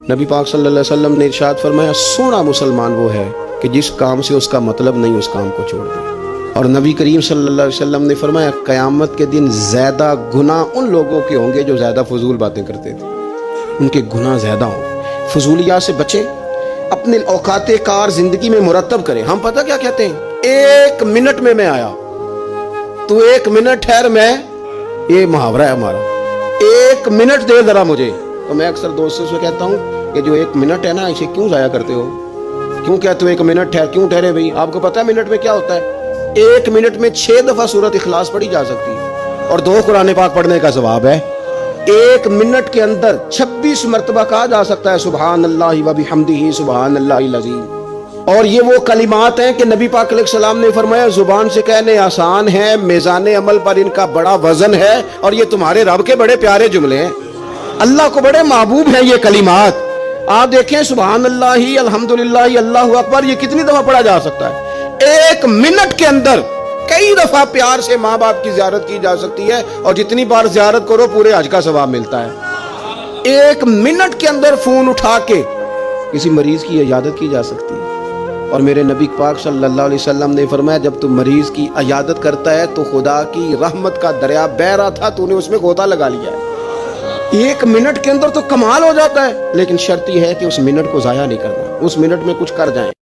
نبی پاک صلی اللہ علیہ وسلم نے ارشاد فرمایا سونا مسلمان وہ ہے کہ جس کام سے اس کا مطلب نہیں اس کام کو چھوڑ دے۔ اور نبی کریم صلی اللہ علیہ وسلم نے فرمایا قیامت کے دن زیادہ گناہ ان لوگوں کے ہوں گے جو زیادہ فضول باتیں کرتے تھے، ان کے گناہ زیادہ ہوں گے۔ فضولیات سے بچیں، اپنے اوقات کار زندگی میں مرتب کریں۔ ہم پتہ کیا کہتے ہیں، 1 منٹ میں آیا، تو 1 منٹ ٹھہر، میں یہ محاورہ ہے ہمارا، 1 منٹ دے ذرا مجھے۔ تو میں اکثر دوستوں سے کہتا ہوں کہ جو 1 منٹ ہے نا، اسے کیوں ضائع کرتے ہو؟ کیوں کہتے ہو 1 منٹ ٹھہر؟ کیوں ٹھہرے بھائی؟ آپ کو پتہ ہے منٹ میں کیا ہوتا ہے؟ 1 منٹ میں 6 دفعہ سورۃ اخلاص پڑھی جا سکتی ہے اور 2 قرآن پاک پڑھنے کا ثواب ہے۔ 1 منٹ کے اندر 26 مرتبہ کہا جا سکتا ہے سبحان اللہ و بحمدہ سبحان اللہ العظیم۔ اور یہ وہ کلمات ہیں کہ نبی پاک علیہ السلام نے فرمایا زبان سے کہنے آسان ہے، میزان عمل پر ان کا بڑا وزن ہے، اور یہ تمہارے رب کے بڑے پیارے جملے ہیں، اللہ کو بڑے محبوب ہیں یہ کلمات۔ آپ دیکھیں سبحان اللہ الحمدللہ اللہ اکبر، یہ کتنی دفعہ پڑھا جا سکتا ہے؟ 1 منٹ کے اندر کئی دفعہ پیار سے ماں باپ کی زیارت کی جا سکتی ہے، اور جتنی بار زیارت کرو پورے حج کا ثواب ملتا ہے۔ 1 منٹ کے اندر فون اٹھا کے کسی مریض کی عیادت کی جا سکتی ہے۔ اور میرے نبی پاک صلی اللہ علیہ وسلم نے فرمایا جب تم مریض کی عیادت کرتا ہے تو خدا کی رحمت کا دریا بہہ رہا تھا، تو نے اس میں غوطہ لگا لیا ہے۔ 1 منٹ کے اندر تو کمال ہو جاتا ہے، لیکن شرط یہ ہے کہ اس منٹ کو ضائع نہیں کرنا، اس منٹ میں کچھ کر جائیں۔